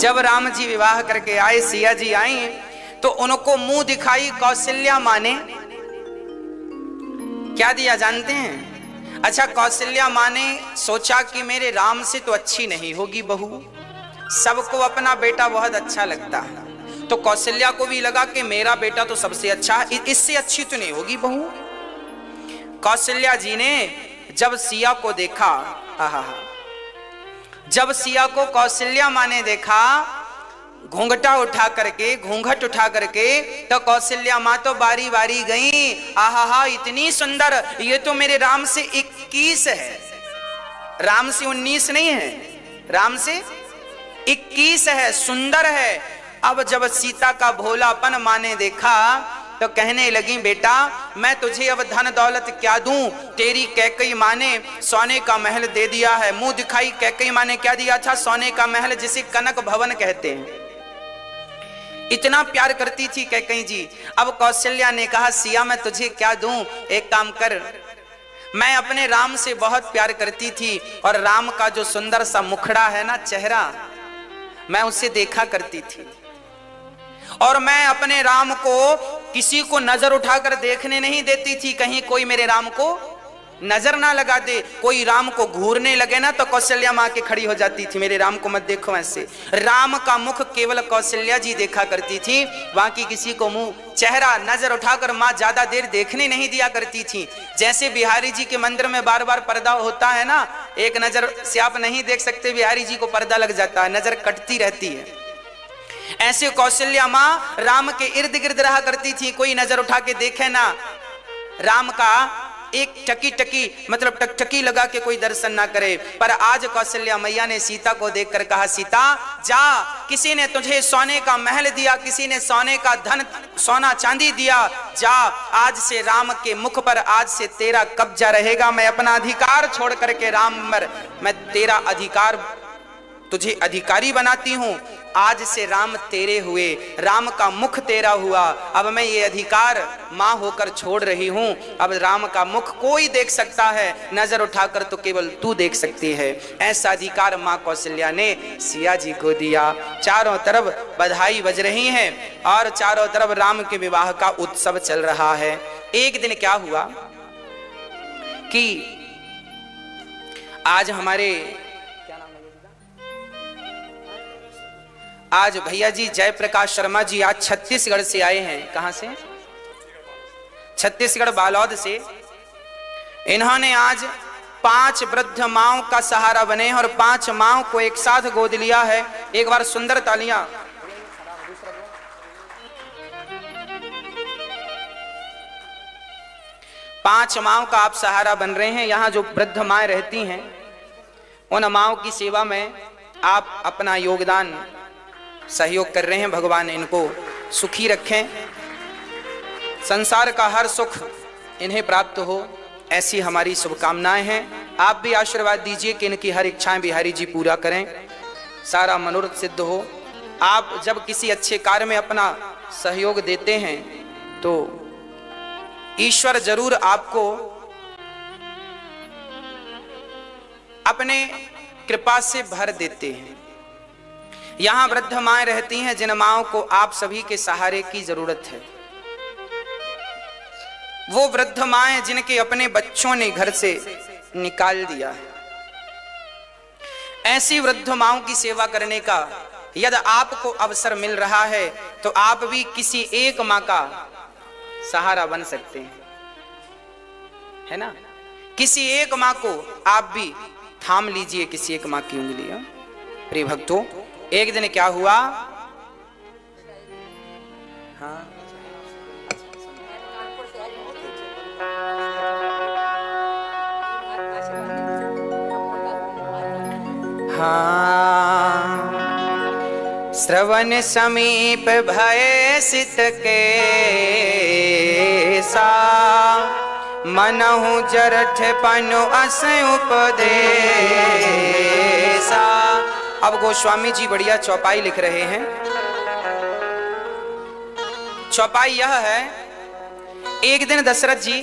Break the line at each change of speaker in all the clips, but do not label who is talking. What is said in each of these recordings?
जब राम जी विवाह करके आए, सिया जी आई, तो उनको मुंह दिखाई कौशल्या माँ ने क्या दिया जानते हैं? अच्छा, कौशल्या माँ ने सोचा कि मेरे राम से तो अच्छी नहीं होगी बहू, सबको अपना बेटा बहुत अच्छा लगता है, तो कौशल्या को भी लगा कि मेरा बेटा तो सबसे अच्छा है, इससे अच्छी तो नहीं होगी बहू। कौशल्या जी ने जब सिया को देखा, जब सिया को कौशल्या माँ ने देखा घूंघट उठा करके, तो कौशल्या माँ तो बारी बारी गई, आहा इतनी सुंदर, ये तो मेरे राम से 21 है, राम से 19 नहीं है, राम से 21 है, सुंदर है। अब जब सीता का भोलापन माँ ने देखा तो कहने लगी, बेटा मैं तुझे अब धन दौलत क्या दूं, तेरी कैकई माँ ने सोने का महल दे दिया है। मुंह दिखाई कैकई माँ ने क्या दिया था? सोने का महल, जिसे कनक भवन कहते हैं। इतना प्यार करती थी कैकई जी। अब कौशल्या ने कहा, सिया मैं तुझे क्या दूं, एक काम कर, मैं अपने राम से बहुत प्यार करती थी और राम का जो सुंदर सा मुखड़ा है ना, चेहरा, मैं उससे देखा करती थी, और मैं अपने राम को किसी को नजर उठाकर देखने नहीं देती थी, कहीं कोई मेरे राम को नजर ना लगा दे। कोई राम को घूरने लगे ना तो कौशल्या माँ के खड़ी हो जाती थी, मेरे राम को मत देखो ऐसे। राम का मुख केवल कौशल्या जी देखा करती थी, बाकी किसी को मुंह चेहरा नजर उठाकर माँ ज्यादा देर देखने नहीं दिया करती थी। जैसे बिहारी जी के मंदिर में बार बार पर्दा होता है ना, एक नजर से आप नहीं देख सकते, बिहारी जी को पर्दा लग जाता है, नजर कटती रहती है। ऐसे कौशल्या माँ राम के इर्द गिर्द रहा करती थी, कोई नजर उठा के देखे ना, राम का एक टकी मतलब टकटकी लगा के कोई दर्शन ना करे। पर आज कौशल्या मैया ने सीता को देखकर कहा, सीता जा, किसी ने तुझे सोने का महल दिया, किसी ने सोने का धन सोना चांदी दिया, जा, आज से राम के मुख पर आज से तेरा कब्जा रहेगा। मैं अपना अधिकार छोड़ करके राम पर मैं तेरा अधिकार, तुझे अधिकारी बनाती हूं। आज से राम तेरे हुए, राम का मुख तेरा हुआ, अब मैं ये अधिकार माँ होकर छोड़ रही हूं। अब राम का मुख कोई देख सकता है, नजर उठाकर तो केवल तू देख सकती है। ऐसा अधिकार माँ कौशल्या ने सिया जी को दिया। चारों तरफ बधाई बज रही हैं और चारों तरफ राम के विवाह का उत्सव चल रहा है। एक दिन क्या हुआ कि आज हमारे आज भैया जी जयप्रकाश शर्मा जी आज छत्तीसगढ़ से आए हैं। कहां से? छत्तीसगढ़ बालोद से। इन्होंने आज 5 वृद्ध माओं का सहारा बने और 5 माओं को एक साथ गोद लिया है। एक बार सुंदर तालियां। पांच माओं का आप सहारा बन रहे हैं। यहां जो वृद्ध माएं रहती हैं, उन माओं की सेवा में आप अपना योगदान सहयोग कर रहे हैं। भगवान इनको सुखी रखें, संसार का हर सुख इन्हें प्राप्त हो, ऐसी हमारी शुभकामनाएं हैं। आप भी आशीर्वाद दीजिए कि इनकी हर इच्छाएं बिहारी जी पूरा करें, सारा मनोरथ सिद्ध हो। आप जब किसी अच्छे कार्य में अपना सहयोग देते हैं तो ईश्वर जरूर आपको अपने कृपा से भर देते हैं। यहां वृद्ध माएं रहती हैं, जिन माओं को आप सभी के सहारे की जरूरत है। वो वृद्ध माएं जिनके अपने बच्चों ने घर से निकाल दिया है, ऐसी वृद्ध माओं की सेवा करने का यदि आपको अवसर मिल रहा है तो आप भी किसी एक मां का सहारा बन सकते हैं, है ना? किसी एक मां को आप भी थाम लीजिए, किसी एक मां की उंगली। प्रिय भक्तों, एक दिन क्या हुआ, हाँ, श्रवण समीप भय सित के सा, मनहु जरठ पनु अस उपदेसा। अब गोस्वामी जी बढ़िया चौपाई लिख रहे हैं। चौपाई यह है, एक दिन दशरथ जी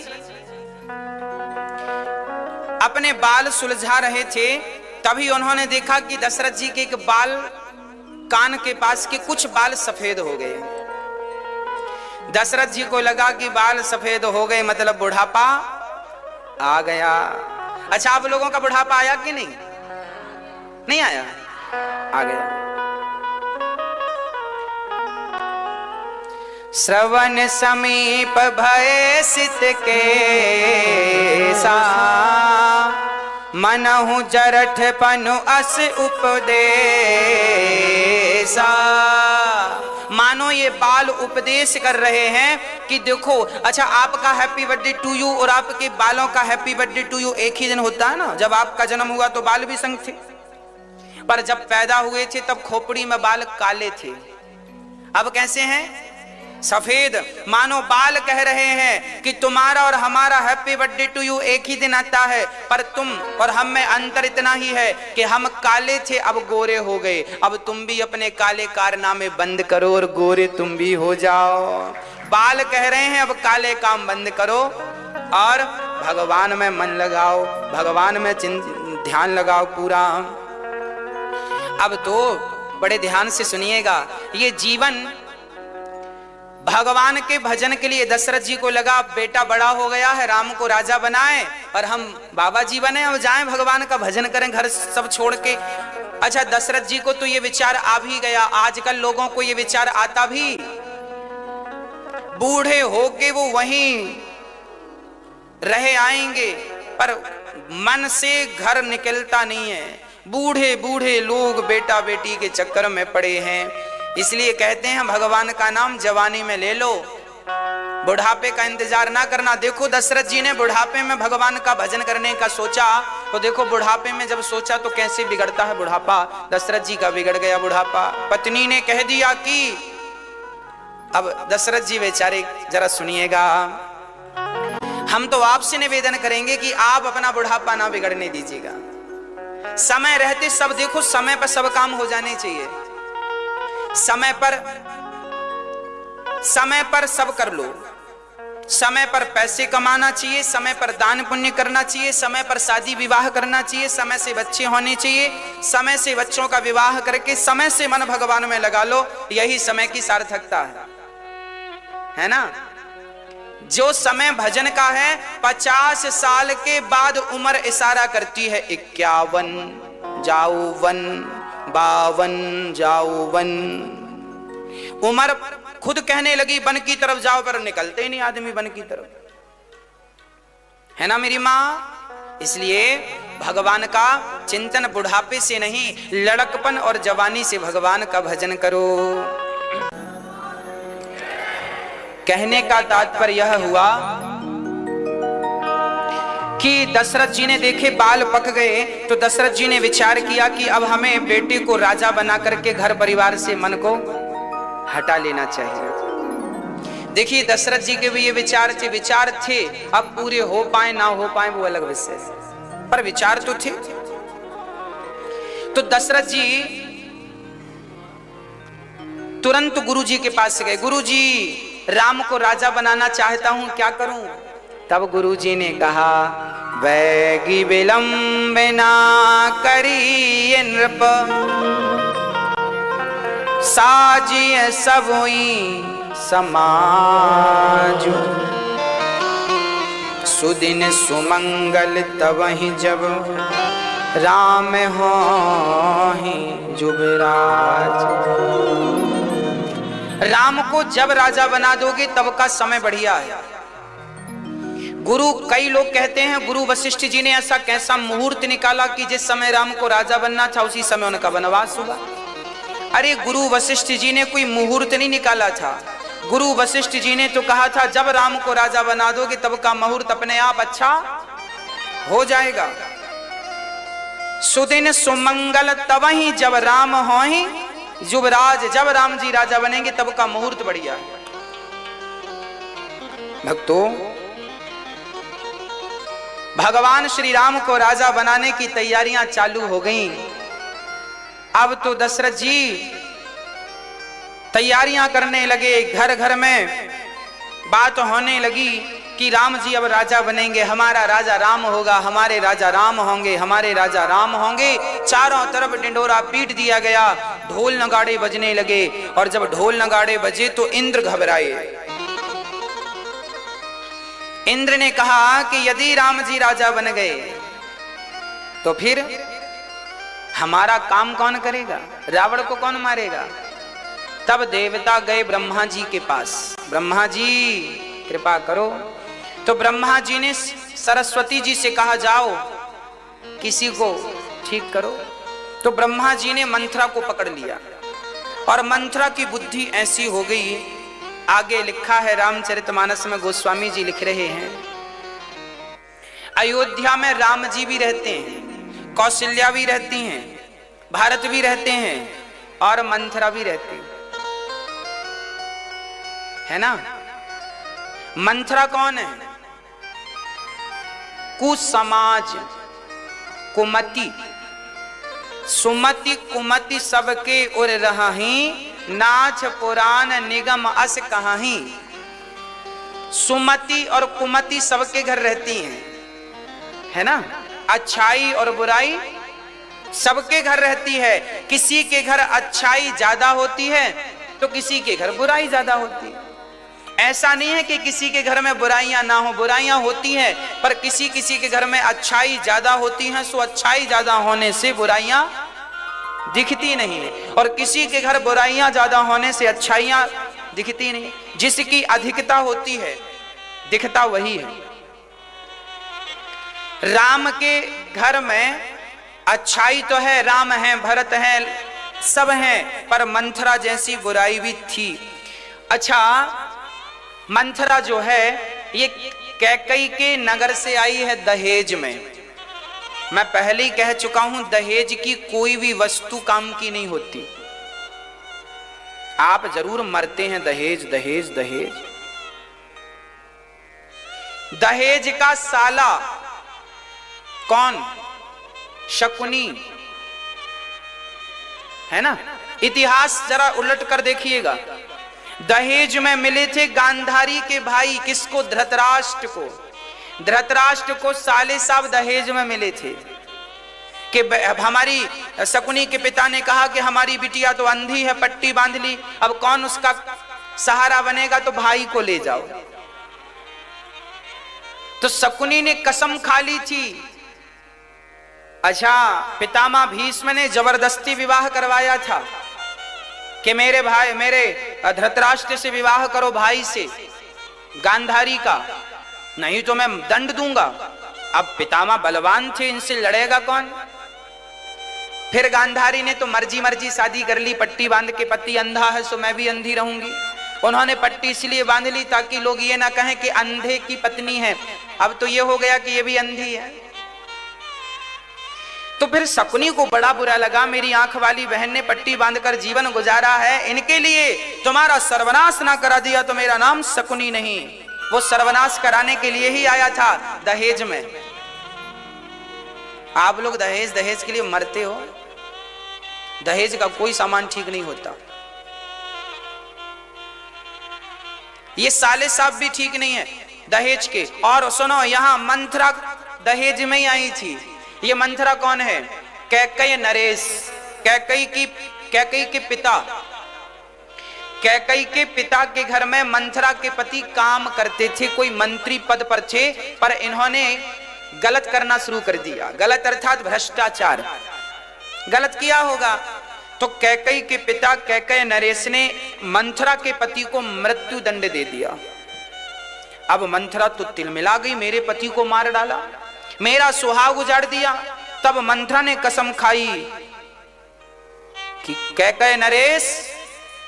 अपने बाल सुलझा रहे थे, तभी उन्होंने देखा कि दशरथ जी के एक बाल कान के पास के कुछ बाल सफेद हो गए। दशरथ जी को लगा कि बाल सफेद हो गए मतलब बुढ़ापा आ गया। अच्छा, आप लोगों का बुढ़ापा आया कि नहीं? नहीं आया? आ गया। श्रवण समीप भय सित के सा, मनहु जरठ पनु अस उपदेसा। मानो ये बाल उपदेश कर रहे हैं कि देखो, अच्छा आपका हैप्पी बर्थडे टू यू और आपके बालों का हैप्पी बर्थडे टू यू एक ही दिन होता है ना। जब आपका जन्म हुआ तो बाल भी संग थे, पर जब पैदा हुए थे तब खोपड़ी में बाल काले थे, अब कैसे हैं? सफेद। मानो बाल कह रहे हैं कि तुम्हारा और हमारा हैप्पी बर्थडे टू यू एक ही दिन आता है, पर तुम और हम में अंतर इतना ही है कि हम काले थे अब गोरे हो गए। अब तुम भी अपने काले कारनामे बंद करो और गोरे तुम भी हो जाओ। बाल कह रहे हैं अब काले काम बंद करो और भगवान में मन लगाओ, भगवान में ध्यान लगाओ पूरा। अब तो बड़े ध्यान से सुनिएगा, ये जीवन भगवान के भजन के लिए दशरथ जी को लगा बेटा बड़ा हो गया है, राम को राजा बनाए और हम बाबा जी बने, अब जाएं भगवान का भजन करें घर सब छोड़ के। अच्छा, दशरथ जी को तो ये विचार आ भी गया। आजकल लोगों को ये विचार आता भी, बूढ़े होके वो वहीं रहे आएंगे, पर मन से घर निकलता नहीं है। बूढ़े बूढ़े लोग बेटा बेटी के चक्कर में पड़े हैं। इसलिए कहते हैं भगवान का नाम जवानी में ले लो, बुढ़ापे का इंतजार ना करना। देखो दशरथ जी ने बुढ़ापे में भगवान का भजन करने का सोचा, तो देखो बुढ़ापे में जब सोचा तो कैसे बिगड़ता है बुढ़ापा। दशरथ जी का बिगड़ गया बुढ़ापा। पत्नी ने कह दिया कि अब दशरथ जी बेचारे जरा सुनिएगा, हम तो आपसे निवेदन करेंगे कि आप अपना बुढ़ापा ना बिगड़ने दीजिएगा। समय रहते सब देखो, समय पर सब काम हो जाने चाहिए, समय पर सब कर लो। समय पर पैसे कमाना चाहिए, समय पर दान पुण्य करना चाहिए, समय पर शादी विवाह करना चाहिए, समय से बच्चे होने चाहिए, समय से बच्चों का विवाह करके समय से मन भगवान में लगा लो। यही समय की सार्थकता है ना। जो समय भजन का है, 50 साल के बाद उम्र इशारा करती है 51 जाओ वन, 52 जाओ वन। उम्र खुद कहने लगी वन की तरफ जाओ, पर निकलते ही नहीं आदमी वन की तरफ, है ना मेरी माँ। इसलिए भगवान का चिंतन बुढ़ापे से नहीं, लड़कपन और जवानी से भगवान का भजन करो। कहने का तात्पर्य यह हुआ कि दशरथ जी ने देखे बाल पक गए, तो दशरथ जी ने विचार किया कि अब हमें बेटे को राजा बना करके घर परिवार से मन को हटा लेना चाहिए। देखिए दशरथ जी के भी ये विचार थे, अब पूरे हो पाए ना हो पाए वो अलग विषय है, पर विचार तो थे। तो दशरथ जी तुरंत गुरु जी के पास गए। गुरु जी, राम को राजा बनाना चाहता हूं, क्या करूं? तब गुरु जी ने कहा, वैगी विलंब ना करिए नृप, साजिए सबोई समाज। सुदिन सुमंगल तबहि जब, राम होहि जुबराज। राम को जब राजा बना दोगे तब का समय बढ़िया है। गुरु, कई लोग कहते हैं गुरु वशिष्ठ जी ने ऐसा कैसा मुहूर्त निकाला कि जिस समय राम को राजा बनना था उसी समय उनका वनवास हुआ। अरे गुरु वशिष्ठ जी ने कोई मुहूर्त नहीं निकाला था। गुरु वशिष्ठ जी ने तो कहा था जब राम को राजा बना दोगे तब का मुहूर्त अपने आप अच्छा हो जाएगा। सुदिन सुमंगल तबहि जब राम होहि युवराज। जब राम जी राजा बनेंगे तब का मुहूर्त बढ़िया है। भक्तों, भगवान श्री राम को राजा बनाने की तैयारियां चालू हो गईं। अब तो दशरथ जी तैयारियां करने लगे। घर घर में बात होने लगी कि राम जी अब राजा बनेंगे, हमारा राजा राम होगा, हमारे राजा राम होंगे, हमारे राजा राम होंगे। चारों तरफ ढिंडोरा पीट दिया गया, ढोल नगाड़े बजने लगे। और जब ढोल नगाड़े बजे तो इंद्र घबराए। इंद्र ने कहा कि यदि राम जी राजा बन गए तो फिर हमारा काम कौन करेगा, रावण को कौन मारेगा। तब देवता गए ब्रह्मा जी के पास, ब्रह्मा जी कृपा करो। तो ब्रह्मा जी ने सरस्वती जी से कहा जाओ किसी को ठीक करो। तो ब्रह्मा जी ने मंथरा को पकड़ लिया और मंथरा की बुद्धि ऐसी हो गई, आगे लिखा है रामचरितमानस में, गोस्वामी जी लिख रहे हैं, अयोध्या में राम जी भी रहते हैं, कौशल्या भी रहती हैं, भारत भी रहते हैं और मंथरा भी रहती है ना। मंथरा कौन है? कुसमाज, कुमति, सुमति कुमति सबके उर रही, नाच पुराण निगम अस कहाही। सुमति और कुमति सबके घर रहती हैं, है ना। अच्छाई और बुराई सबके घर रहती है। किसी के घर अच्छाई ज्यादा होती है तो किसी के घर बुराई ज्यादा होती है। ऐसा नहीं है कि किसी के घर में बुराइयां ना हो, बुराइयां होती हैं, पर किसी किसी के घर में अच्छाई ज्यादा होती हैं। सो अच्छाई ज्यादा होने से बुराइयां दिखती नहीं है, और किसी के घर बुराइयां ज्यादा होने से अच्छाइयां दिखती नहीं। जिसकी अधिकता होती है दिखता वही है। राम के घर में अच्छाई तो है, राम है, भरत है, सब हैं, पर मंथरा जैसी बुराई भी थी। अच्छा, मंथरा जो है ये कैकई के नगर से आई है दहेज में। मैं पहले ही कह चुका हूं, दहेज की कोई भी वस्तु काम की नहीं होती। आप जरूर मरते हैं दहेज दहेज दहेज। दहेज का साला कौन? शकुनी, है ना। इतिहास जरा उलट कर देखिएगा। दहेज में मिले थे गांधारी के भाई, किसको? धृतराष्ट्र को। धृतराष्ट्र को साले साहब दहेज में मिले थे कि हमारी शकुनी के पिता ने कहा कि हमारी बिटिया तो अंधी है, पट्टी बांध ली, अब कौन उसका सहारा बनेगा, तो भाई को ले जाओ। तो शकुनी ने कसम खा ली थी। अच्छा, पितामह भीष्म ने जबरदस्ती विवाह करवाया था कि मेरे भाई, मेरे धृतराष्ट्र से विवाह करो भाई से, गांधारी का, नहीं तो मैं दंड दूंगा। अब पितामह बलवान थे, इनसे लड़ेगा कौन। फिर गांधारी ने तो मर्जी मर्जी शादी कर ली, पट्टी बांध के, पति अंधा है सो मैं भी अंधी रहूंगी। उन्होंने पट्टी इसलिए बांध ली ताकि लोग ये ना कहें कि अंधे की पत्नी है। अब तो ये हो गया कि ये भी अंधी है। तो फिर शकुनी को बड़ा बुरा लगा, मेरी आंख वाली बहन ने पट्टी बांधकर जीवन गुजारा है, इनके लिए तुम्हारा सर्वनाश ना करा दिया तो मेरा नाम शकुनी नहीं। वो सर्वनाश कराने के लिए ही आया था दहेज में। आप लोग दहेज दहेज के लिए मरते हो। दहेज का कोई सामान ठीक नहीं होता। ये साले साहब भी ठीक नहीं है दहेज के। और सुनो, यहां मंथरा दहेज में ही आई थी। ये मंथरा कौन है? कैकई नरेश, कैकई के पिता। कैकई के पिता के घर में मंथरा के पति काम करते थे, कोई मंत्री पद पर थे, पर इन्होंने गलत करना शुरू कर दिया। गलत अर्थात भ्रष्टाचार, गलत किया होगा। तो कैकई के पिता कैकई नरेश ने मंथरा के पति को मृत्यु दंड दे दिया। अब मंथरा तो तिलमिला गई, मेरे पति को मार डाला, मेरा सुहाग उजाड़ दिया। तब मंथरा ने कसम खाई कि कैकई नरेश,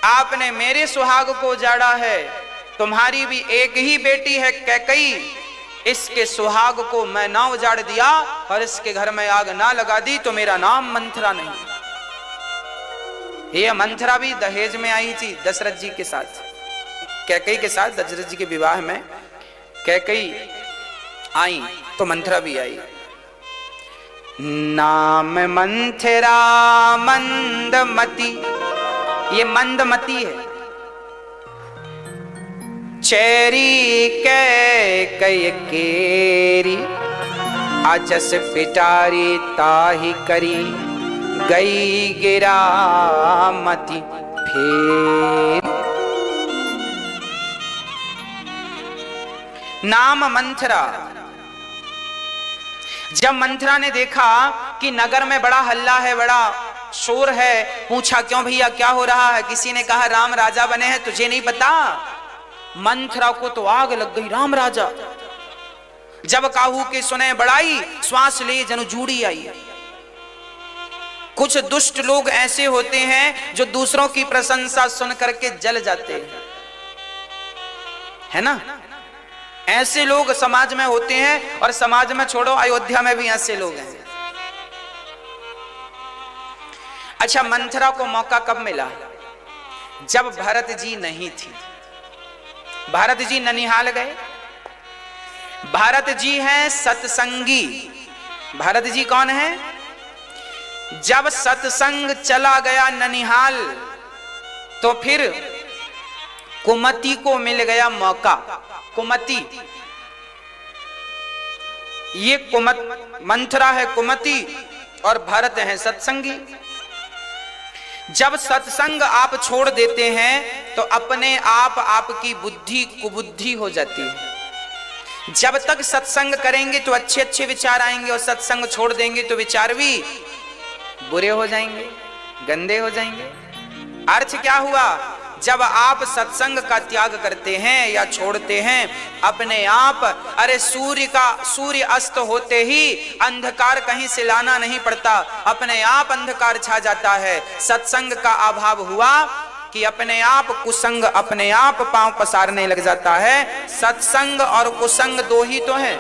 आपने मेरे सुहाग को उजाड़ा है, तुम्हारी भी एक ही बेटी है कैकई, इसके सुहाग को मैं ना उजाड़ दिया और इसके घर में आग ना लगा दी तो मेरा नाम मंथरा नहीं। ये मंथरा भी दहेज में आई थी दशरथ जी के साथ, कैकई के साथ। दशरथ जी के विवाह में कैकई आई तो मंथरा भी आई। नाम मंथरा मंदमती, ये मंदमती है। चेरी कई केरी, अजस पिटारी ताही करी, गई गिरा मति फेर। नाम मंथरा। जब मंथरा ने देखा कि नगर में बड़ा हल्ला है, बड़ा शोर है, पूछा क्यों भैया क्या हो रहा है? किसी ने कहा राम राजा बने हैं, तुझे नहीं पता? मंथरा को तो आग लग गई, राम राजा। जब काहू के सुने बड़ाई, श्वास ले जनु जूड़ी आई। कुछ दुष्ट लोग ऐसे होते हैं जो दूसरों की प्रशंसा सुन करके जल जाते हैं, है ना? ऐसे लोग समाज में होते हैं, और समाज में छोड़ो, अयोध्या में भी ऐसे लोग हैं। अच्छा, मंथरा को मौका कब मिला? जब भरत जी नहीं थी। भरत जी ननिहाल गए। भरत जी हैं सत्संगी। भरत जी कौन है? जब सत्संग चला गया ननिहाल, तो फिर कुमति को मिल गया मौका। कुमति, ये मंथरा है कुमति, और भरत है सत्संगी। जब सत्संग आप छोड़ देते हैं तो अपने आप आपकी बुद्धि कुबुद्धि हो जाती है। जब तक सत्संग करेंगे तो अच्छे अच्छे विचार आएंगे, और सत्संग छोड़ देंगे तो विचार भी बुरे हो जाएंगे, गंदे हो जाएंगे। अर्थ क्या हुआ? जब आप सत्संग का त्याग करते हैं या छोड़ते हैं, अपने आप, अरे सूर्य अस्त होते ही अंधकार कहीं से लाना नहीं पड़ता, अपने आप अंधकार छा जाता है। सत्संग का अभाव हुआ कि अपने आप कुसंग अपने आप पांव पसारने लग जाता है। सत्संग और कुसंग दो ही तो हैं।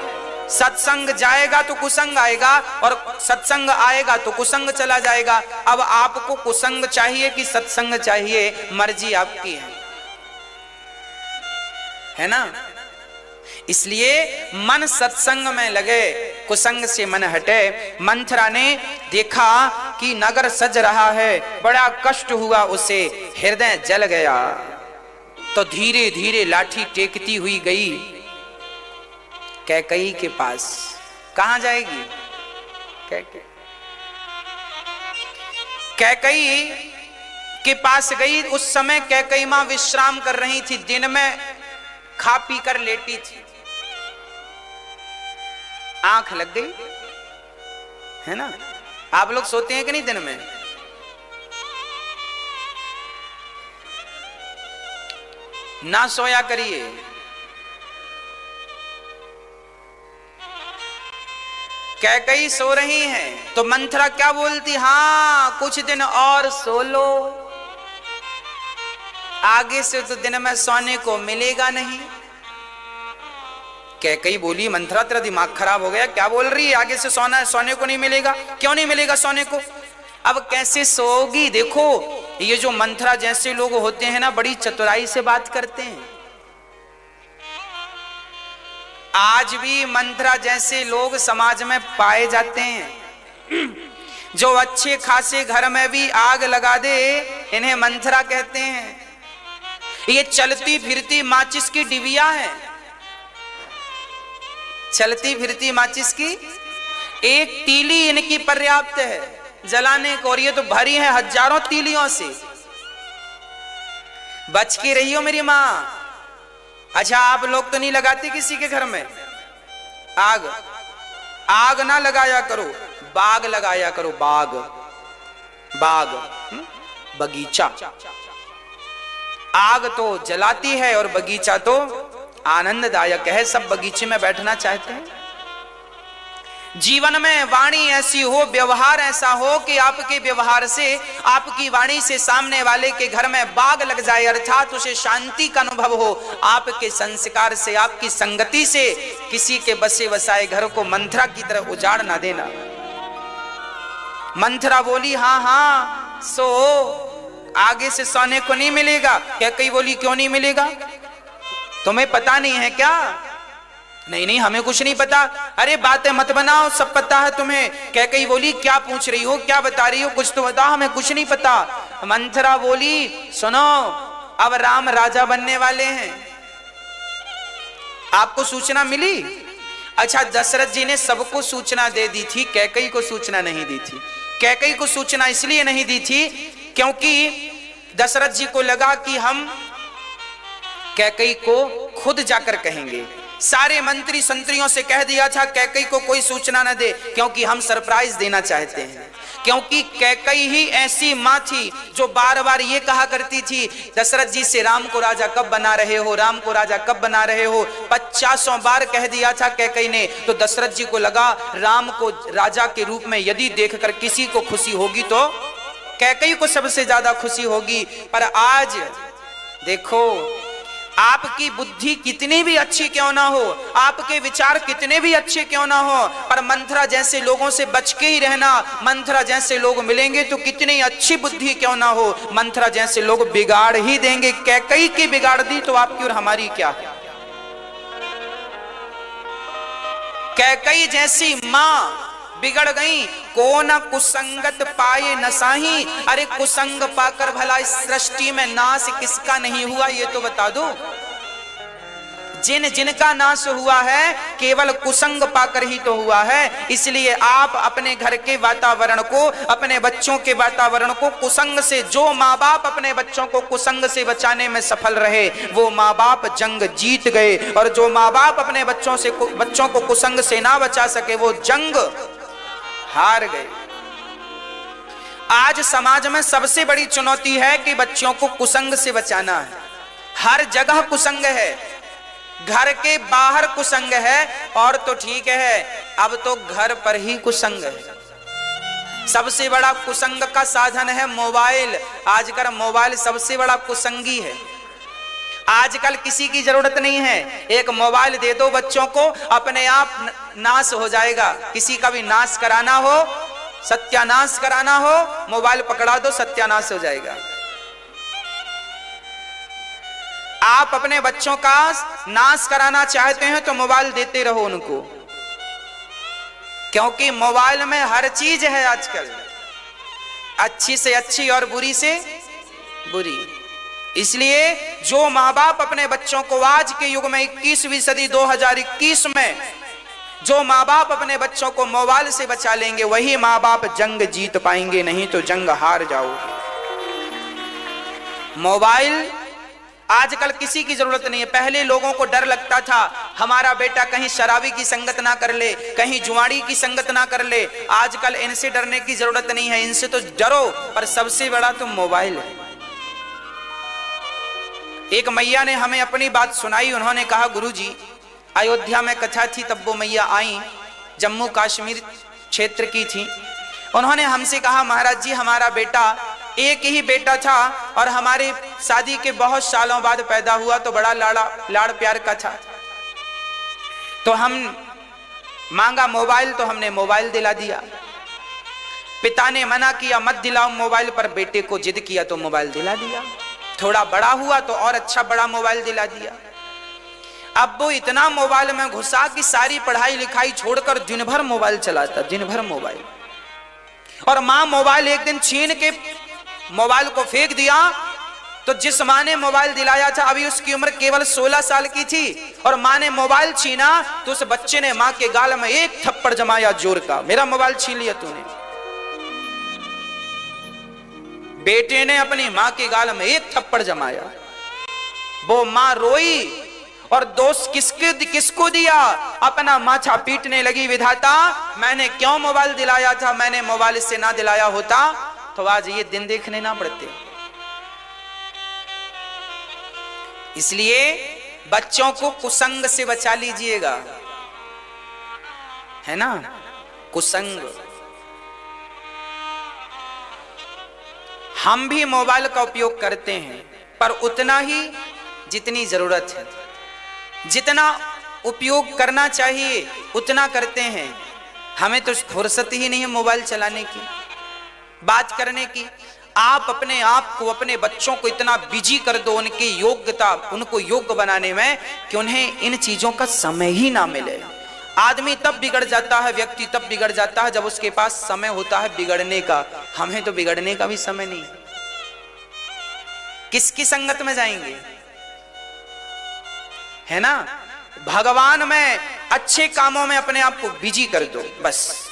सत्संग जाएगा तो कुसंग आएगा, और सत्संग आएगा तो कुसंग चला जाएगा। अब आपको कुसंग चाहिए कि सत्संग चाहिए, मर्जी आपकी है ना? इसलिए मन सत्संग में लगे, कुसंग से मन हटे। मंथरा ने देखा कि नगर सज रहा है, बड़ा कष्ट हुआ उसे, हृदय जल गया। तो धीरे धीरे लाठी टेकती हुई गई कैकई के पास। कहां जाएगी? कैकई के पास गई। उस समय कैकई मां विश्राम कर रही थी, दिन में खा पी कर लेटी थी। आंख लग गई, है ना? आप लोग सोते हैं कि नहीं दिन में? ना सोया करिए। कैकई सो रही हैं तो मंथरा क्या बोलती? हाँ, कुछ दिन और सो लो, आगे से तो दिन में सोने को मिलेगा नहीं। कैकई बोली, मंथरा तेरा दिमाग खराब हो गया, क्या बोल रही है? आगे से सोने को नहीं मिलेगा? क्यों नहीं मिलेगा सोने को? अब कैसे सोगी? देखो, ये जो मंथरा जैसे लोग होते हैं ना, बड़ी चतुराई से बात करते हैं। आज भी मंथरा जैसे लोग समाज में पाए जाते हैं, जो अच्छे खासे घर में भी आग लगा दे, इन्हें मंथरा कहते हैं। ये चलती फिरती माचिस की डिबिया है। चलती फिरती माचिस की एक तीली इनकी पर्याप्त है जलाने को, और ये तो भरी है हजारों तीलियों से। बच के रहियो मेरी मां। अच्छा, आप लोग तो नहीं लगाते किसी के घर में आग? आग ना लगाया करो, बाग लगाया करो। बाग, बगीचा। आग तो जलाती है और बगीचा तो आनंददायक है। सब बगीचे में बैठना चाहते हैं। जीवन में वाणी ऐसी हो, व्यवहार ऐसा हो कि आपके व्यवहार से, आपकी वाणी से सामने वाले के घर में बाग लग जाए, अर्थात उसे शांति का अनुभव हो। आपके संस्कार से, आपकी संगति से किसी के बसे बसाए घर को मंथरा की तरह उजाड़ ना देना। मंथरा बोली, हाँ हाँ सो, आगे से सोने को नहीं मिलेगा। कैकई बोली, क्यों नहीं मिलेगा? तुम्हें पता नहीं है क्या? नहीं नहीं, हमें कुछ नहीं पता। अरे बातें मत बनाओ, सब पता है तुम्हें। कैकई बोली, क्या पूछ रही हो, क्या बता रही हो? कुछ तो बता, हमें कुछ नहीं पता। मंथरा बोली, सुनो, अब राम राजा बनने वाले हैं। आपको सूचना मिली? अच्छा, दशरथ जी ने सबको सूचना दे दी थी, कैकई को सूचना नहीं दी थी। कैकई को सूचना इसलिए नहीं दी थी क्योंकि दशरथ जी को लगा कि हम कैकई को खुद जाकर कहेंगे। सारे मंत्री संतरियों से कह दिया था कैकई को कोई सूचना न दे, क्योंकि हम सरप्राइज देना चाहते हैं। क्योंकि कैकई ही ऐसी मां थी जो बार बार ये कहा करती थी दशरथ जी से, राम को राजा कब बना रहे हो, राम को राजा कब बना रहे हो। 50 बार कह दिया था कैकई ने। तो दशरथ जी को लगा राम को राजा के रूप में यदि देखकर किसी को खुशी होगी तो कैकई को सबसे ज्यादा खुशी होगी। पर आज देखो, आपकी बुद्धि कितनी भी अच्छी क्यों ना हो, आपके विचार कितने भी अच्छे क्यों ना हो, पर मंथरा जैसे लोगों से बच के ही रहना। मंथरा जैसे लोग मिलेंगे तो कितनी अच्छी बुद्धि क्यों ना हो, मंथरा जैसे लोग बिगाड़ ही देंगे। कैकई की बिगाड़ दी तो आपकी और हमारी क्या है। कैकई जैसी मां बिगड़ गई, को न कुसंगत पाए नसाही। अरे कुसंग पाकर भला इस सृष्टि में नाश किसका नहीं हुआ, ये तो बता दो। जिन जिनका नाश हुआ है केवल कुसंग पाकर ही तो हुआ है। इसलिए आप अपने घर के वातावरण को, अपने बच्चों के वातावरण को कुसंग से, जो माँ बाप अपने बच्चों को कुसंग से बचाने में सफल रहे वो माँ बाप जंग जीत गए, और जो माँ बाप अपने बच्चों को कुसंग से ना बचा सके वो जंग हार गए। आज समाज में सबसे बड़ी चुनौती है कि बच्चों को कुसंग से बचाना है। हर जगह कुसंग है, घर के बाहर कुसंग है, और तो ठीक है अब तो घर पर ही कुसंग है। सबसे बड़ा कुसंग का साधन है मोबाइल। आजकल मोबाइल सबसे बड़ा कुसंगी है। आजकल किसी की जरूरत नहीं है, एक मोबाइल दे दो बच्चों को, अपने आप नाश हो जाएगा। किसी का भी नाश कराना हो, सत्यानाश कराना हो, मोबाइल पकड़ा दो, सत्यानाश हो जाएगा। आप अपने बच्चों का नाश कराना चाहते हैं तो मोबाइल देते रहो उनको, क्योंकि मोबाइल में हर चीज है आजकल, अच्छी से अच्छी और बुरी से बुरी। इसलिए जो माँ बाप अपने बच्चों को आज के युग में 21वीं सदी 2021 में जो माँ बाप अपने बच्चों को मोबाइल से बचा लेंगे वही माँ बाप जंग जीत पाएंगे, नहीं तो जंग हार जाओगे। मोबाइल आजकल किसी की जरूरत नहीं है। पहले लोगों को डर लगता था हमारा बेटा कहीं शराबी की संगत ना कर ले, कहीं जुआड़ी की संगत ना कर ले। आजकल इनसे डरने की जरूरत नहीं है, इनसे तो डरो, पर सबसे बड़ा तो मोबाइल है। एक मैया ने हमें अपनी बात सुनाई। उन्होंने कहा गुरुजी, अयोध्या में कथा थी, तब वो मैया आई, जम्मू कश्मीर क्षेत्र की थी। उन्होंने हमसे कहा महाराज जी हमारा बेटा, एक ही बेटा था और हमारी शादी के बहुत सालों बाद पैदा हुआ, तो बड़ा लाड़ प्यार का था। तो हम मांगा मोबाइल, तो हमने मोबाइल दिला दिया। पिता ने मना किया मत दिलाओ मोबाइल, पर बेटे को जिद किया तो मोबाइल दिला दिया। थोड़ा बड़ा हुआ तो और अच्छा बड़ा मोबाइल दिला दिया। अब वो इतना मोबाइल में घुसा कि सारी पढ़ाई लिखाई छोड़कर दिन भर मोबाइल चलाता, दिन भर मोबाइल। और मां मोबाइल एक दिन छीन के मोबाइल को फेंक दिया। तो जिस मां ने मोबाइल दिलाया था अभी उसकी उम्र केवल 16 साल की थी, और मां ने मोबाइल छीना तो उस बच्चे ने मां के गाल में एक थप्पड़ जमाया जोर का, मेरा मोबाइल छीन लिया तूने। बेटे ने अपनी मां के गाल में एक थप्पड़ जमाया। वो मां रोई और दोष किसको दिया? अपना माथा पीटने लगी, विधाता मैंने क्यों मोबाइल दिलाया था, मैंने मोबाइल से ना दिलाया होता तो आज ये दिन देखने ना पड़ते। इसलिए बच्चों को कुसंग से बचा लीजिएगा, है ना, कुसंग। हम भी मोबाइल का उपयोग करते हैं, पर उतना ही जितनी जरूरत है। जितना उपयोग करना चाहिए उतना करते हैं। हमें तो फुर्सत ही नहीं है मोबाइल चलाने की, बात करने की। आप अपने आप को, अपने बच्चों को इतना बिजी कर दो उनकी योग्यता, उनको योग्य बनाने में, कि उन्हें इन चीजों का समय ही ना मिले। आदमी तब बिगड़ जाता है, व्यक्ति तब बिगड़ जाता है जब उसके पास समय होता है बिगड़ने का। हमें तो बिगड़ने का भी समय नहीं। किसकी संगत में जाएंगे, है ना। भगवान में, अच्छे कामों में अपने आप को बिजी कर दो बस।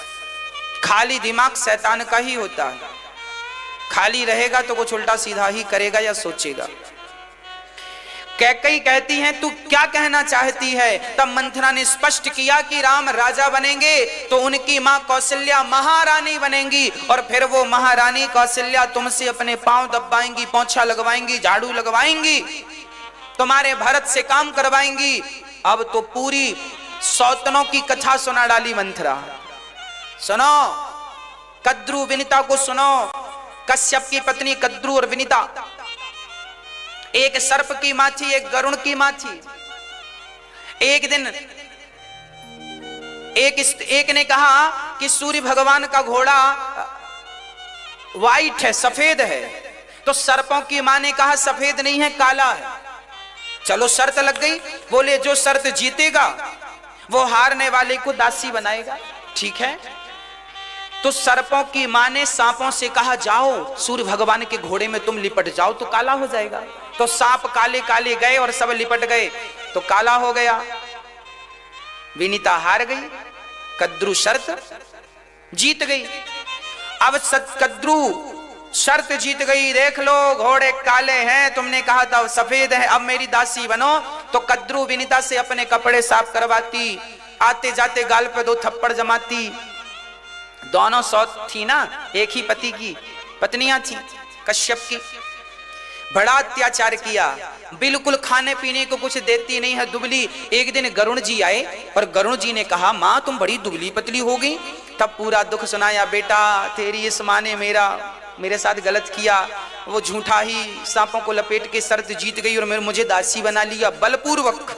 खाली दिमाग शैतान का ही होता है, खाली रहेगा तो कुछ उल्टा सीधा ही करेगा या सोचेगा। कैकेयी कहती हैं तू क्या कहना चाहती है? तब मंथरा ने स्पष्ट किया कि राम राजा बनेंगे तो उनकी मां कौशल्या महारानी बनेंगी, और फिर वो महारानी कौशल्या तुमसे अपने पांव दबाएंगी, पोंछा लगवाएंगी, झाड़ू लगवाएंगी, तुम्हारे भरत से काम करवाएंगी। अब तो पूरी सौतनों की कथा सुना डाली मंथरा। सुनो, कद्रू विनीता को सुनो। कश्यप की पत्नी कद्रू और विनीता एक सर्प की मां थी, एक गरुड़ की मां थी। एक दिन एक ने कहा कि सूर्य भगवान का घोड़ा वाइट है, सफेद है। तो सर्पों की मां ने कहा सफेद नहीं है, काला है। चलो शर्त लग गई। बोले जो शर्त जीतेगा वो हारने वाले को दासी बनाएगा। ठीक है। तो सर्पों की मां ने सांपों से कहा जाओ सूर्य भगवान के घोड़े में तुम लिपट जाओ तो काला हो जाएगा। तो सांप काले काले गए और सब लिपट गए तो काला हो गया। विनीता हार गई, कद्रू शर्त जीत गई। अब कद्रू शर्त जीत गई। देख लो घोड़े काले हैं, तुमने कहा था सफेद है, अब मेरी दासी बनो। तो कद्रू विनीता से अपने कपड़े साफ करवाती, आते जाते गाल पे 2 थप्पड़ जमाती। दोनों सौत थी ना, एक ही पति की पत्नियां थी कश्यप की। बड़ा अत्याचार किया, बिल्कुल खाने पीने को कुछ देती नहीं है, दुबली। एक दिन गरुड़ जी आए और गरुड़ जी ने कहा मां तुम बड़ी दुबली पतली हो गई। तब पूरा दुख सुनाया, बेटा तेरी इस मां ने मेरे साथ गलत किया, वो झूठा ही सांपों को लपेट के शर्त जीत गई और मुझे दासी बना लिया बलपूर्वक।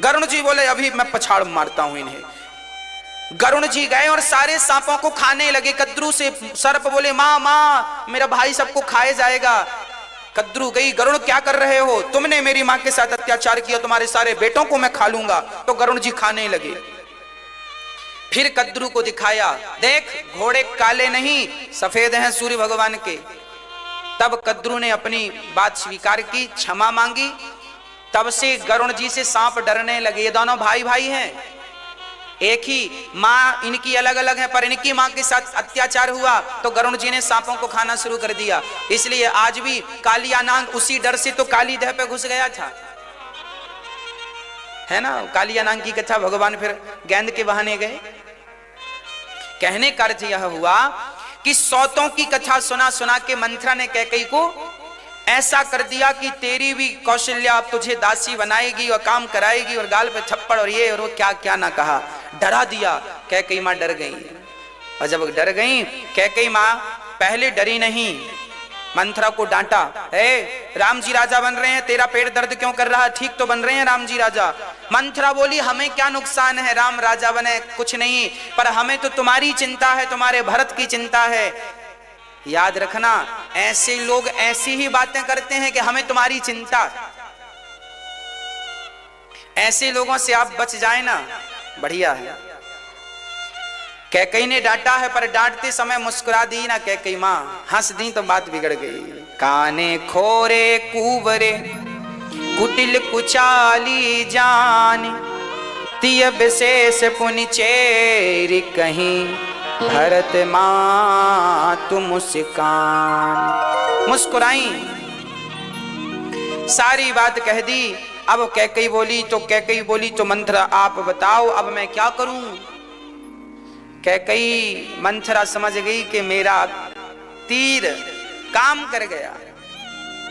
गरुड़ जी बोले अभी मैं पछाड़ मारता हूं इन्हें। गरुड़ जी गए और सारे सांपों को खाने लगे। कद्रू से सर्प बोले मां मेरा भाई सबको खाए जाएगा। कद्रू गई, गरुड़ क्या कर रहे हो? तुमने मेरी मां के साथ अत्याचार किया, तुम्हारे सारे बेटों को मैं खा लूंगा। तो गरुड़ जी खाने लगे। फिर कद्रू को दिखाया, देख घोड़े काले नहीं सफेद हैं सूर्य भगवान के। तब कद्रू ने अपनी बात स्वीकार की, क्षमा मांगी। तब से गरुड़ जी से सांप डरने लगे। ये दोनों भाई भाई हैं, एक ही माँ इनकी अलग अलग है, पर इनकी माँ के साथ अत्याचार हुआ तो गरुड़ जी ने सांपों को खाना शुरू कर दिया। इसलिए आज भी कालिया नाग उसी डर से तो काली देह पे घुस गया था, है ना। कालिया नाग की कथा भगवान फिर गेंद के बहाने गए। कहने का अर्थ यह हुआ कि सौतों की कथा सुना सुना के मंथरा ने कैकेयी को ऐसा कर दिया कि तेरी भी कौशल्या अब तुझे दासी बनाएगी और काम कराएगी, और गाल पे थप्पड़ और ये और वो क्या क्या ना कहा, डरा दिया। कैकेयी मां डर गई। और जब डर गई कैकेयी मां पहले डरी नहीं, मंथरा को डांटा, राम जी राजा बन रहे हैं, तेरा पेट दर्द क्यों कर रहा है? ठीक तो बन रहे हैं राम जी राजा। मंथरा बोली हमें क्या नुकसान है राम राजा बने, कुछ नहीं, पर हमें तो तुम्हारी चिंता है, तुम्हारे भरत की चिंता है। याद रखना ऐसे लोग ऐसी ही बातें करते हैं कि हमें तुम्हारी चिंता। ऐसे लोगों से आप बच जाए ना, बढ़िया है। कैकेयी ने डांटा है, पर डांटते समय मुस्कुरा दी ना कैकेयी मां, हंस दी तो बात बिगड़ गई। काने खोरे कुवरे कुटिल कुचाली जान, तिय विशेष पुनि चेरी कहीं, भरत मां तुम मुस्कान। मुस्कुराई, सारी बात कह दी। अब कैकेयी बोली तो मंथरा आप बताओ अब मैं क्या करूं? कैकेयी मंथरा समझ गई कि मेरा तीर काम कर गया।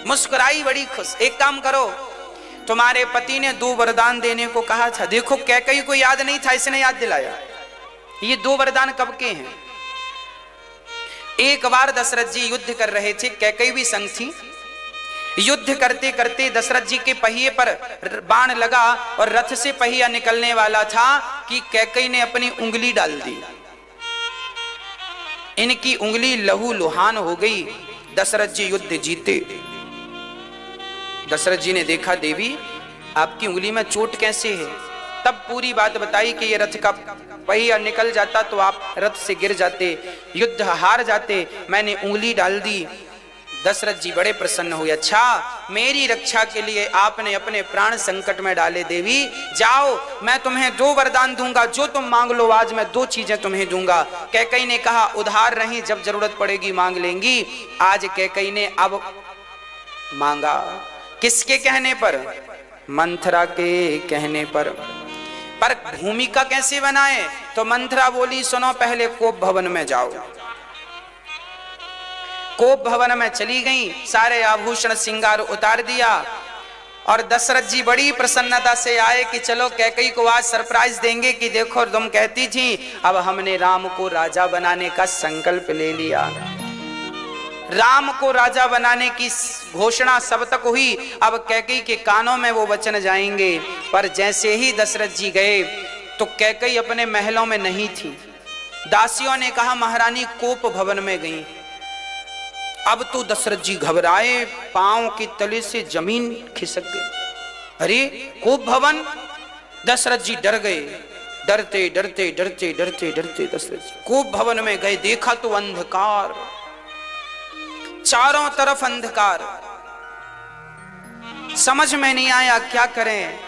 मुस्कुराई बड़ी खुश। एक काम करो, तुम्हारे पति ने 2 वरदान देने को कहा था। देखो कैकेयी को याद नहीं था, इसने याद दिलाया। ये 2 वरदान कब के हैं? एक बार दशरथ जी युद्ध कर रहे थे, कैकेयी भी संग थी। युद्ध करते करते दशरथ जी के पहिए पर बाण लगा और रथ से पहिया निकलने वाला था कि कैकेयी ने अपनी उंगली डाल दी। इनकी उंगली लहू लुहान हो गई। दशरथ जी युद्ध जीते। दशरथ जी ने देखा देवी आपकी उंगली में चोट कैसे है? तब पूरी बात बताई कि ये रथ का पहिया निकल जाता तो आप रथ से गिर जाते, युद्ध हार जाते, मैंने उंगली डाल दी। दशरथ जी बड़े प्रसन्न हुए। अच्छा, मेरी रक्षा के लिए आपने अपने प्राण संकट में डाले देवी, जाओ मैं तुम्हें 2 वरदान दूंगा, जो तुम मांग लो आज मैं 2 चीजें तुम्हें दूंगा। कैकई ने कहा उधार नहीं, जब जरूरत पड़ेगी मांग लेंगी। आज कैकई ने अब मांगा, किसके कहने पर? मंथरा के कहने पर भूमिका कैसे बनाए? तो मंथरा बोली सुनो, पहले कोप भवन में जाओ। कोप भवन में चली गई, सारे आभूषण श्रृंगार उतार दिया और दशरथ जी बड़ी प्रसन्नता से आए कि चलो कैकई को आज सरप्राइज देंगे कि देखो तुम कहती थी, अब हमने राम को राजा बनाने का संकल्प ले लिया। राम को राजा बनाने की घोषणा सब तक हुई, अब कैकई के कानों में वो वचन जाएंगे। पर जैसे ही दशरथ जी गए तो कैकई अपने महलों में नहीं थी। दासियों ने कहा महारानी कोप भवन में गई। अब तो दशरथ जी घबराए, पांव के तले से जमीन खिसक गई। अरे कोप भवन! दशरथ जी डर गए। डरते डरते डरते डरते डरते दशरथ जी कोप भवन में गए, देखा तो अंधकार, चारों तरफ अंधकार। समझ में नहीं आया क्या करें।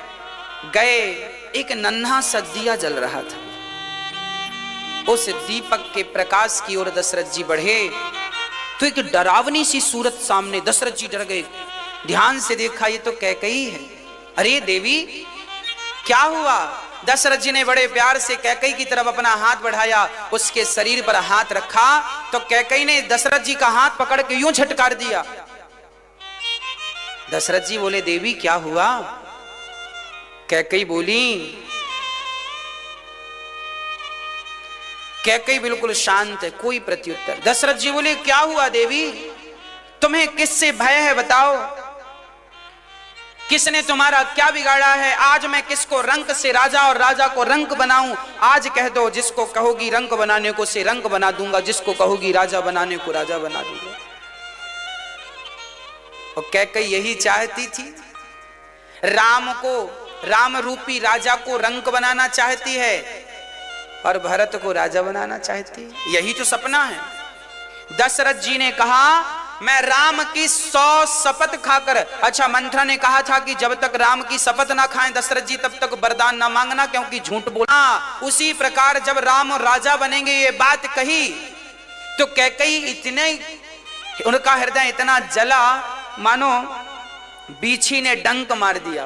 गए, एक नन्हा सा दिया जल रहा था। उस दीपक के प्रकाश की ओर दशरथ जी बढ़े तो एक डरावनी सी सूरत सामने। दशरथ जी डर गए, ध्यान से देखा ये तो कैकई है। अरे देवी क्या हुआ? दशरथ जी ने बड़े प्यार से कैकई की तरफ अपना हाथ बढ़ाया, उसके शरीर पर हाथ रखा तो कैकई ने दशरथ जी का हाथ पकड़ के यूं झटकार दिया। दशरथ जी बोले देवी क्या हुआ? कैकई बोली, कैकई बिल्कुल शांत है, कोई प्रत्युत्तर। दशरथ जी बोले क्या हुआ देवी, तुम्हें किससे भय है बताओ? किसने तुम्हारा क्या बिगाड़ा है? आज मैं किसको रंक से राजा और राजा को रंक बनाऊं? आज कह दो, जिसको कहोगी रंक बनाने को से रंक बना दूंगा, जिसको कहोगी राजा बनाने को राजा बना दूंगा। और कैकई यही चाहती थी, राम को, राम रूपी राजा को रंक बनाना चाहती है और भरत को राजा बनाना चाहती है। यही तो सपना है। दशरथ जी ने कहा मैं राम की 100 शपथ खाकर, अच्छा मंथरा ने कहा था कि जब तक राम की शपथ ना खाएं दशरथ जी तब तक वरदान ना मांगना, क्योंकि झूठ बोलना। उसी प्रकार जब राम राजा बनेंगे ये बात कही तो कैकई इतने, उनका हृदय इतना जला मानो बीछी ने डंक मार दिया,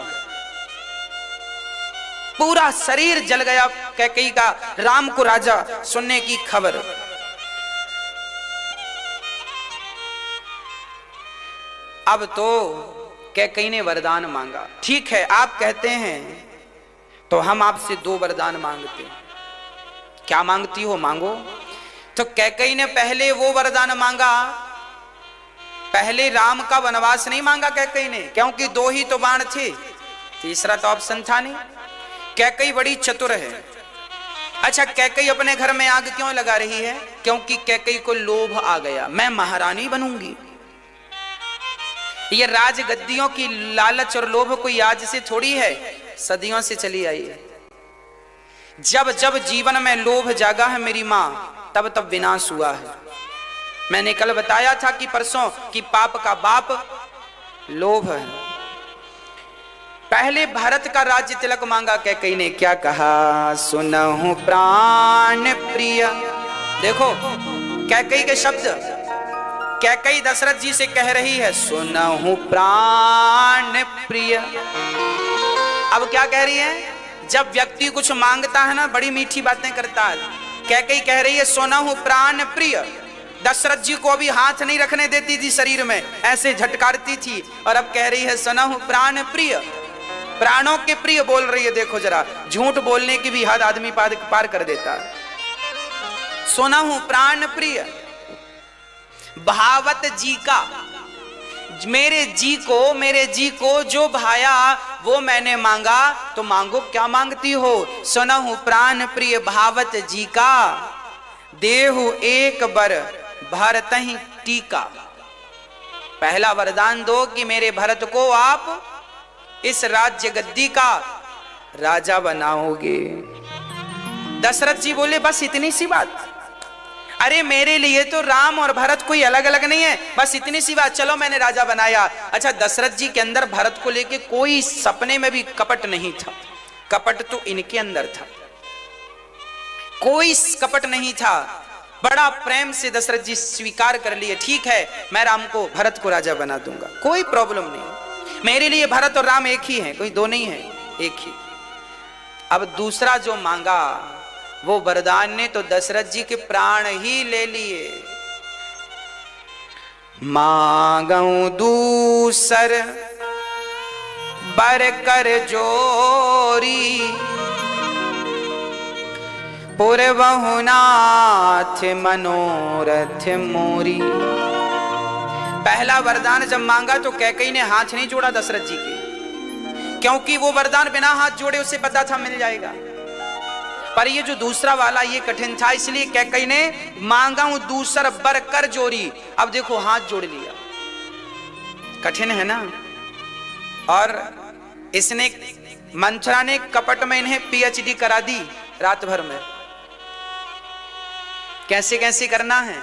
पूरा शरीर जल गया कैकई का। राम को राजा सुनने की खबर। अब तो कैकई ने वरदान मांगा। ठीक है आप कहते हैं तो हम आपसे 2 वरदान मांगते हैं। क्या मांगती हो मांगो। तो कैकई ने पहले वो वरदान मांगा, पहले राम का वनवास नहीं मांगा कैकई ने, क्योंकि 2 ही तो बाण थे, तीसरा तो ऑप्शन था नहीं। कैकई बड़ी चतुर है। अच्छा कैकई अपने घर में आग क्यों लगा रही है? क्योंकि कैकई को लोभ आ गया, मैं महारानी बनूंगी। ये राजगद्दियों की लालच और लोभ कोई आज से थोड़ी है, सदियों से चली आई है। जब जब जीवन में लोभ जागा है मेरी मां, तब तब विनाश हुआ है। मैंने कल बताया था कि परसों कि पाप का बाप लोभ है। पहले भारत का राज्य तिलक मांगा कैकई ने। क्या कहा? सुनहु प्राण प्रिय। देखो कैकई के शब्द, कैकई दशरथ जी से कह रही है सुनहु प्राण प्रिय। अब क्या कह रही है? जब व्यक्ति कुछ मांगता है ना बड़ी मीठी बातें करता है। कैकई कह रही है सुनहु प्राण प्रिय। दशरथ जी को अभी हाथ नहीं रखने देती थी शरीर में, ऐसे झटकारती थी, और अब कह रही है सुनहु प्राण प्रिय। प्राणों के प्रिय बोल रही है। देखो जरा, झूठ बोलने की भी हद आदमी पार कर देता है। सुनहु प्राण प्रिय भावत जी का, मेरे जी को जो भाया वो मैंने मांगा, तो मांगो क्या मांगती हो? सुनहु प्राण प्रिय भावत जी का, देहु एक बर भरतहि टीका। पहला वरदान दो कि मेरे भरत को आप इस राज्य गद्दी का राजा बनाओगे। दशरथ जी बोले बस इतनी सी बात। अरे मेरे लिए तो राम और भरत कोई अलग अलग नहीं है, बस इतनी सी बात, चलो मैंने राजा बनाया। अच्छा, दशरथ जी के अंदर भरत को लेके कोई सपने में भी कपट नहीं था, कपट तो इनके अंदर था, कोई कपट नहीं था। बड़ा प्रेम से दशरथ जी स्वीकार कर लिए, ठीक है मैं राम को भरत को राजा बना दूंगा, कोई प्रॉब्लम नहीं, मेरे लिए भरत और राम एक ही है, कोई दो नहीं है, एक ही। अब दूसरा जो मांगा वो वरदान ने तो दशरथ जी के प्राण ही ले लिए। मांगू दूसर बर कर जोरी, पुरवहु नाथ मनोरथ मोरी। पहला वरदान जब मांगा तो कैकेयी ने हाथ नहीं जोड़ा दशरथ जी के, क्योंकि वो वरदान बिना हाथ जोड़े उसे पता था मिल जाएगा। पर ये जो दूसरा वाला ये कठिन था, इसलिए कैकेयी ने मांगा हूं दूसर बर कर जोरी। अब देखो हाथ जोड़ लिया, कठिन है ना। और इसने मंथरा ने कपट में इन्हें पीएचडी करा दी रात भर में, कैसे कैसे करना है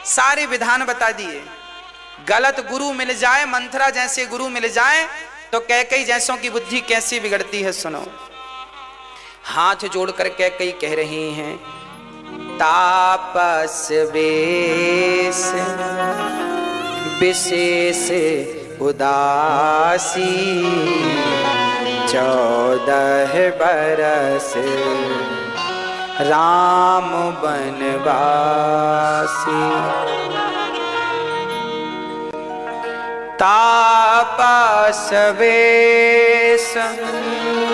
सारे विधान बता दिए। गलत गुरु मिल जाए, मंथरा जैसे गुरु मिल जाए तो कैकेयी जैसों की बुद्धि कैसी बिगड़ती है सुनो। हाथ जोड़ कर कैकेयी कह रही हैं, तापस वेश विशेष उदासी, 14 बरस राम बनवासी। तापस वेश